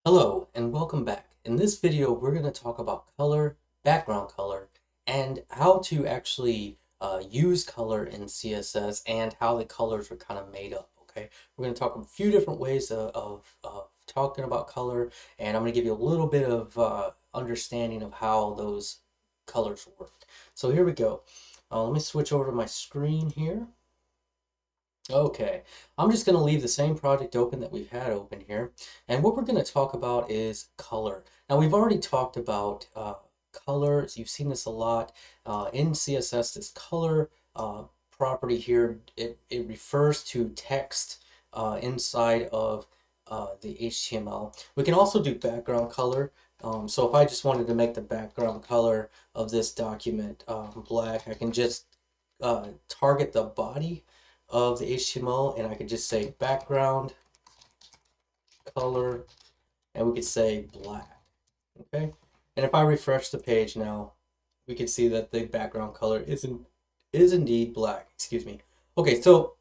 Hello and welcome back. In this video, we're going to talk about color, background color, and how to actually use color in CSS and how the colors are kind of made up. Okay, we're going to talk a few different ways of talking about color, and I'm going to give you a little bit of understanding of how those colors work. So here we go. Let me switch over to my screen here. Okay, I'm just going to leave the same project open that we've had open here. And what we're going to talk about is color. Now, we've already talked about colors. You've seen this a lot in CSS. This color property here, it refers to text inside of the HTML. We can also do background color. So if I just wanted to make the background color of this document black, I can just target the body of the HTML and I could just say background color and we could say black. Okay, and if I refresh the page now, we can see that the background color is indeed black. Excuse me. Okay, so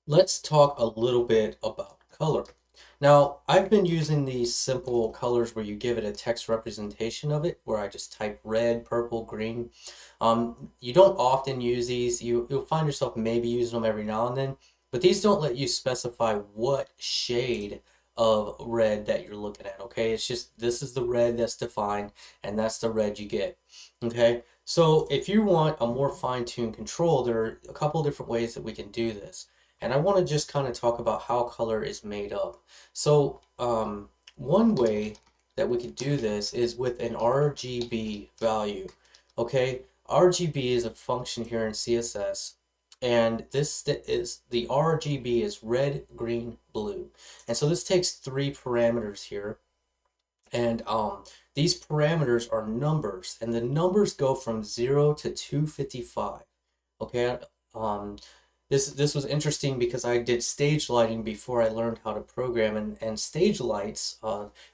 let's talk a little bit about color. Now, I've been using these simple colors where you give it a text representation of it, where I just type red, purple, green. You don't often use these. You'll find yourself maybe using them every now and then, but these don't let you specify what shade of red that you're looking at, okay? It's just, this is the red that's defined, and that's the red you get, okay? So if you want a more fine-tuned control, there are a couple different ways that we can do this. And I want to just kind of talk about how color is made up. So one way that we could do this is with an RGB value. Okay, RGB is a function here in CSS, and this is the RGB is red, green, blue. And so this takes three parameters here, and these parameters are numbers, and the numbers go from 0 to 255. Okay, this was interesting because I did stage lighting before I learned how to program, and stage lights,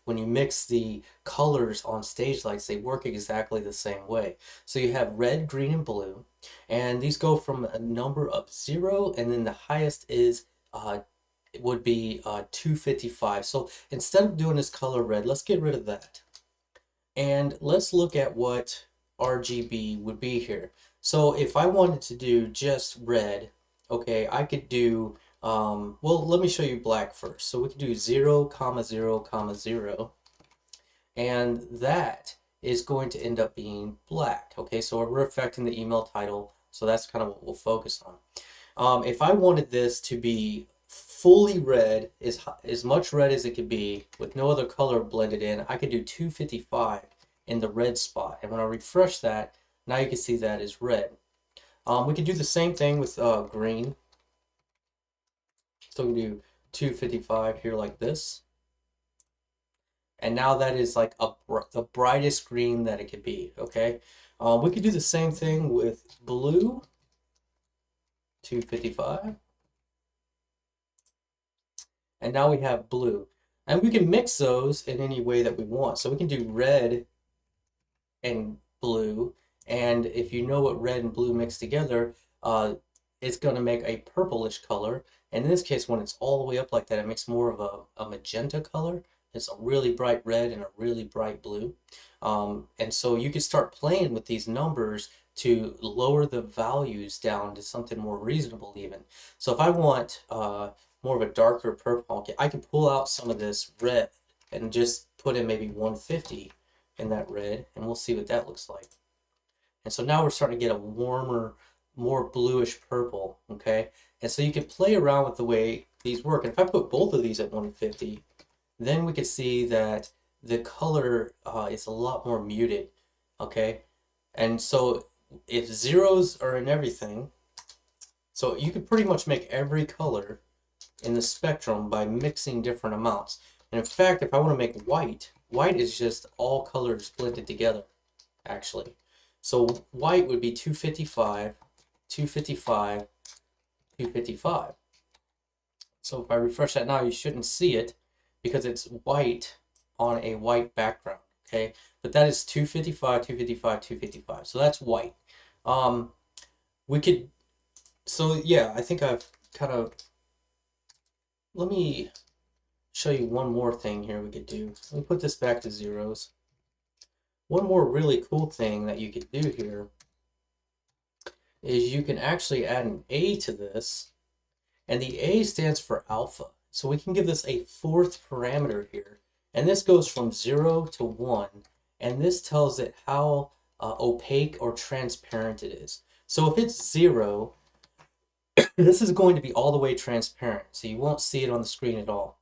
when you mix the colors on stage lights, they work exactly the same way. So you have red, green, and blue, and these go from a number of 0, and then the highest is it would be 255. So instead of doing this color red, let's get rid of that. And let's look at what RGB would be here. So if I wanted to do just red, okay, I could do, well, let me show you black first. So we could do 0, 0, 0, and that is going to end up being black. Okay, so we're affecting the email title, so that's kind of what we'll focus on. If I wanted this to be fully red, as much red as it could be, with no other color blended in, I could do 255 in the red spot. And when I refresh that, now you can see that is red. We could do the same thing with green. So we can do 255 here like this. And now that is like the brightest green that it could be, okay? We could do the same thing with blue, 255. And now we have blue. And we can mix those in any way that we want. So we can do red and blue. And if you know what red and blue mix together, it's going to make a purplish color. And in this case, when it's all the way up like that, it makes more of a magenta color. It's a really bright red and a really bright blue. And so you could start playing with these numbers to lower the values down to something more reasonable even. So if I want more of a darker purple, I can pull out some of this red and just put in maybe 150 in that red, and we'll see what that looks like. And so now we're starting to get a warmer, more bluish purple, okay? And so you can play around with the way these work. And if I put both of these at 150, then we can see that the color is a lot more muted, okay? And so if zeros are in everything, so you could pretty much make every color in the spectrum by mixing different amounts. And in fact, if I want to make white, white is just all colors blended together, actually. So white would be 255, 255, 255. So if I refresh that now, you shouldn't see it because it's white on a white background, okay? But that is 255, 255, 255. So that's white. We could, so yeah, I think I've kind of, let me show you one more thing here we could do. Let me put this back to zeros. One more really cool thing that you could do here is you can actually add an A to this, and the A stands for alpha. So we can give this a fourth parameter here, and this goes from 0 to 1, and this tells it how opaque or transparent it is. So if it's 0, this is going to be all the way transparent, so you won't see it on the screen at all.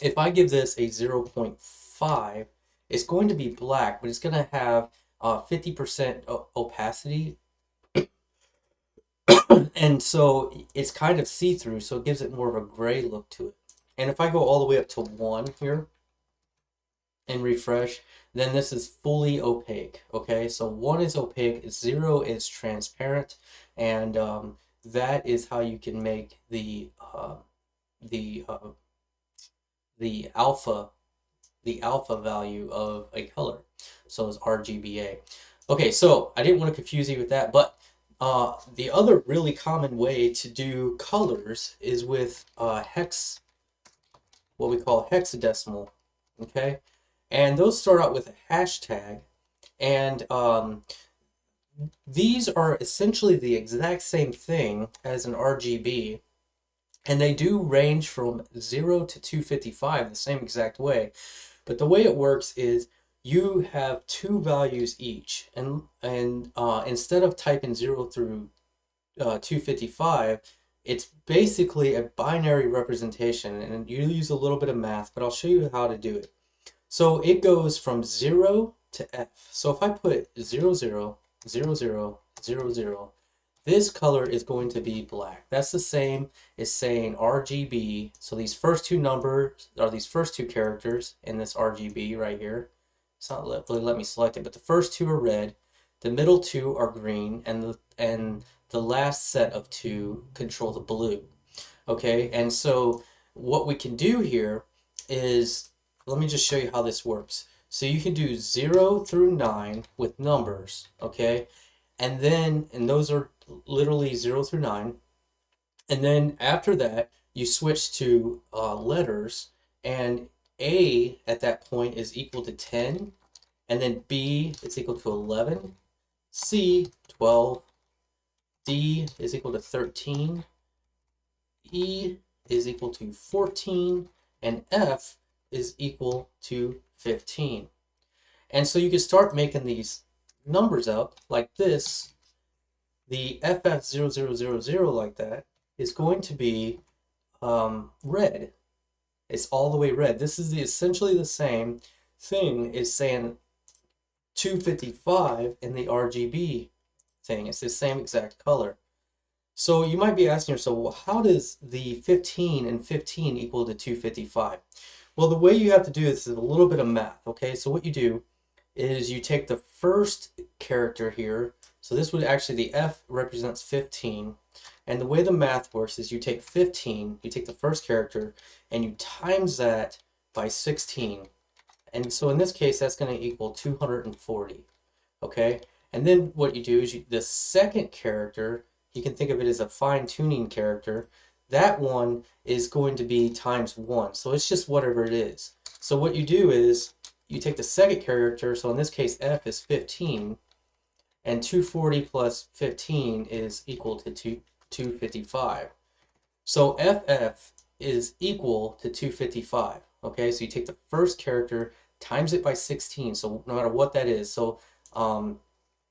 If I give this a 0.5, it's going to be black, but it's going to have 50% opacity, and so it's kind of see-through, so it gives it more of a gray look to it. And if I go all the way up to 1 here and refresh, then this is fully opaque. Okay, so 1 is opaque, 0 is transparent, and that is how you can make the alpha value of a color. So it's RGBA. Okay, so I didn't want to confuse you with that, but the other really common way to do colors is with what we call hexadecimal. Okay, and those start out with a hashtag, and these are essentially the exact same thing as an RGB, and they do range from 0 to 255 the same exact way. But the way it works is you have two values each, and instead of typing 0 through 255, it's basically a binary representation, and you use a little bit of math, but I'll show you how to do it. So it goes from 0 to F. So if I put 0, 0, 0, 0, 0, 0, this color is going to be black. That's the same as saying RGB. So these first two numbers, or these first two characters in this RGB right here, it's not really let me select it, but the first two are red, the middle two are green, and the last set of two control the blue. Okay, and so what we can do here is, let me just show you how this works. So you can do 0 through 9 with numbers, okay? And those are literally 0 through 9. And then after that, you switch to letters, and A at that point is equal to 10, and then B is equal to 11, C 12, D is equal to 13, E is equal to 14, and F is equal to 15. And so you can start making these numbers up like this. The FF0000 like that is going to be red. It's all the way red. This is essentially the same thing as saying 255 in the RGB thing. It's the same exact color. So you might be asking yourself, well, how does the 15 and 15 equal to 255? Well, the way you have to do this is a little bit of math, okay? So what you do is you take the first character here. So this would actually, the F represents 15. And the way the math works is you take 15, you take the first character, and you times that by 16. And so in this case, that's going to equal 240, okay? And then what you do is the second character, you can think of it as a fine-tuning character. That one is going to be times 1. So it's just whatever it is. So what you do is you take the second character, so in this case F is 15, and 240 plus 15 is equal to 255. So FF is equal to 255. Okay, so you take the first character, times it by 16, so no matter what that is. So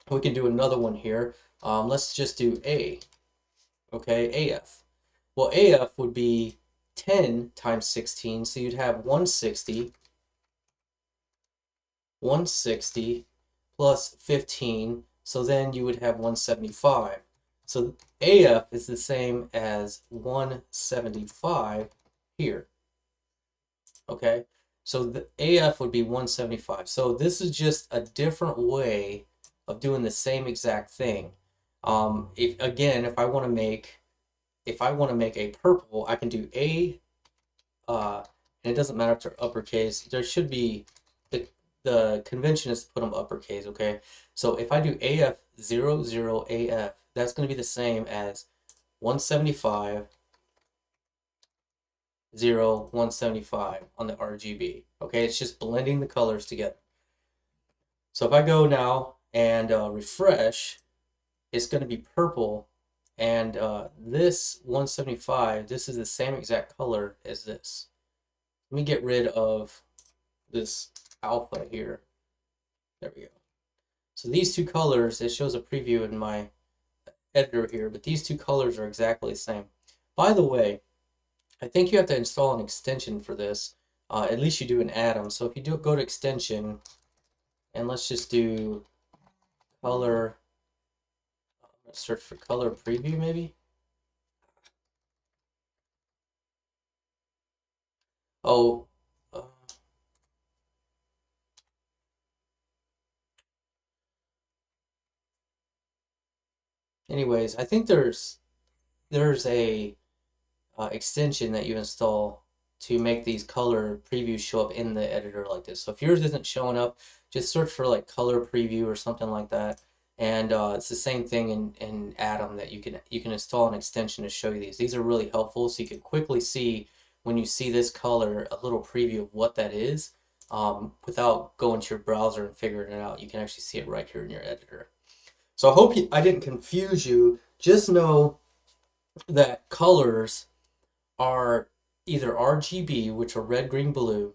we can do another one here. Let's just do A. Okay, AF. Well, AF would be 10 times 16, so you'd have 160 plus 15, so then you would have 175. So AF is the same as 175 here. Okay, so the AF would be 175. So this is just a different way of doing the same exact thing. If I want to make a purple, I can do A, and it doesn't matter if they're uppercase. There should be the convention is to put them uppercase. Okay, so if I do AF00AF, that's going to be the same as 175 0, 175 on the RGB. Okay, it's just blending the colors together. So if I go now and refresh, it's going to be purple. And this 175, this is the same exact color as this. Let me get rid of this alpha here. There we go. So these two colors, it shows a preview in my editor here, but these two colors are exactly the same. By the way, I think you have to install an extension for this. At least you do in Atom. So if you do go to extension, and let's just do color, search for color preview maybe. Oh, uh, anyways, I think there's a extension that you install to make these color previews show up in the editor like this. So if yours isn't showing up, just search for like color preview or something like that. And it's the same thing in Atom that you can install an extension to show you these. These are really helpful, so you can quickly see when you see this color a little preview of what that is without going to your browser and figuring it out. You can actually see it right here in your editor. So I hope I didn't confuse you. Just know that colors are either RGB, which are red, green, blue,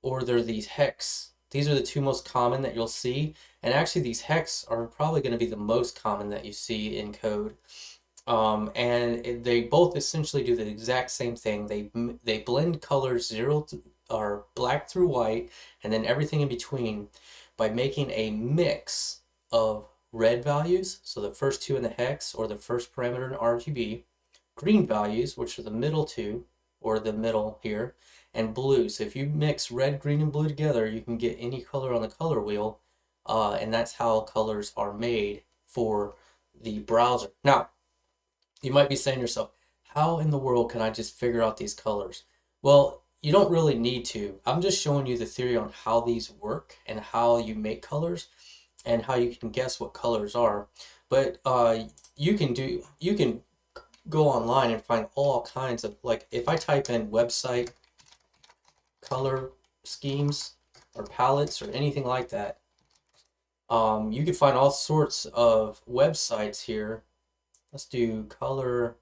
or they're these hex. These are the two most common that you'll see. And actually these hex are probably going to be the most common that you see in code. They both essentially do the exact same thing. They blend colors or black through white, and then everything in between by making a mix of red values, so the first two in the hex or the first parameter in RGB, green values, which are the middle two, or the middle here, and blue. So if you mix red, green, and blue together, you can get any color on the color wheel, and that's how colors are made for the browser. Now, you might be saying to yourself, how in the world can I just figure out these colors? Well, you don't really need to. I'm just showing you the theory on how these work and how you make colors and how you can guess what colors are. But you can go online and find all kinds of, like, if I type in website color schemes or palettes or anything like that, you can find all sorts of websites here. Let's do color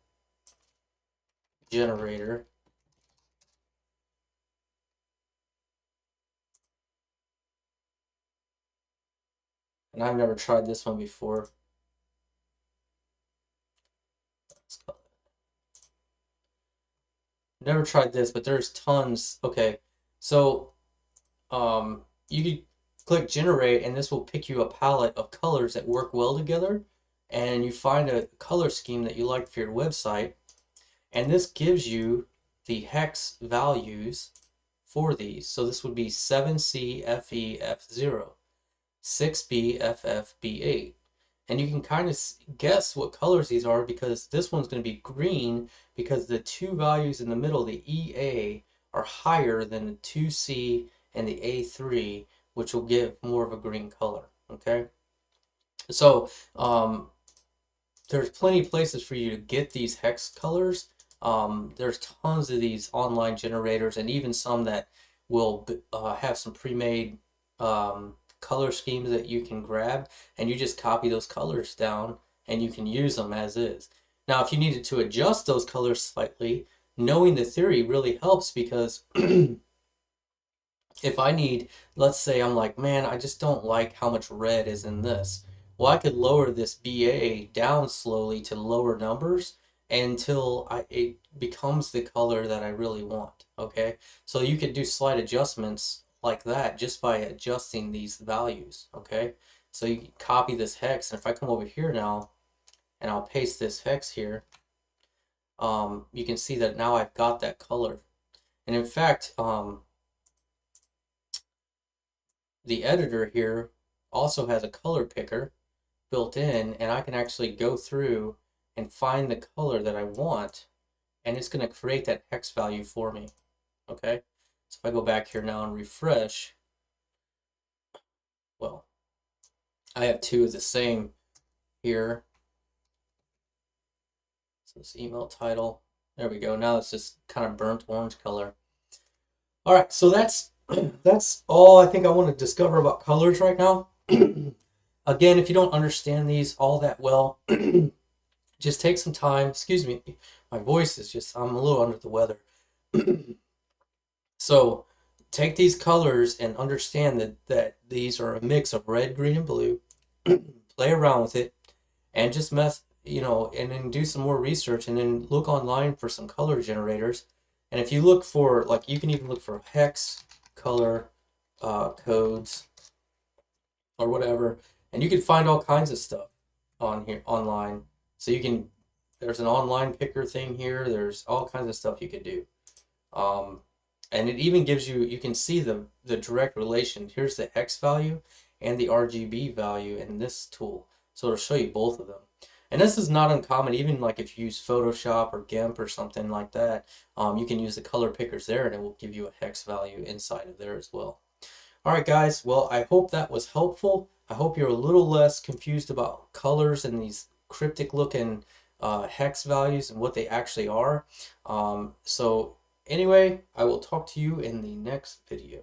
generator. And I've never tried this one before. Never tried this, but there's tons. Okay, so you could click generate, and this will pick you a palette of colors that work well together. And you find a color scheme that you like for your website, and this gives you the hex values for these. So this would be 7CFEF0, 6BFFB8. And you can kind of guess what colors these are because this one's going to be green because the two values in the middle, the EA, are higher than the 2C and the A3, which will give more of a green color. Okay, so there's plenty of places for you to get these hex colors. There's tons of these online generators and even some that will have some pre-made color schemes that you can grab, and you just copy those colors down and you can use them as is. Now, if you needed to adjust those colors slightly, knowing the theory really helps because if I need, let's say I'm like, man, I just don't like how much red is in this. Well, I could lower this BA down slowly to lower numbers until it becomes the color that I really want. Okay, so you could do slight adjustments like that just by adjusting these values. Okay, so you can copy this hex, and if I come over here now and I'll paste this hex here, you can see that now I've got that color. And in fact, the editor here also has a color picker built in, and I can actually go through and find the color that I want, and it's going to create that hex value for me. Okay, so if I go back here now and refresh, well, I have two of the same here. So this email title, There we go. Now it's just kind of burnt orange color. All right, so that's that's all I think I want to discover about colors right now. Again, if you don't understand these all that well, just take some time. Excuse me, my voice is just, I'm a little under the weather. So take these colors and understand that these are a mix of red, green, and blue. Play around with it and just and then do some more research and then look online for some color generators. And if you look for, like, you can even look for hex color codes or whatever, and you can find all kinds of stuff on here online. So there's an online picker thing here. There's all kinds of stuff you could do. Um, and it even gives you can see the direct relation. Here's the hex value and the RGB value in this tool. So it'll show you both of them. And this is not uncommon, even like if you use Photoshop or GIMP or something like that, you can use the color pickers there and it will give you a hex value inside of there as well. All right, guys. Well, I hope that was helpful. I hope you're a little less confused about colors and these cryptic looking hex values and what they actually are. So anyway, I will talk to you in the next video.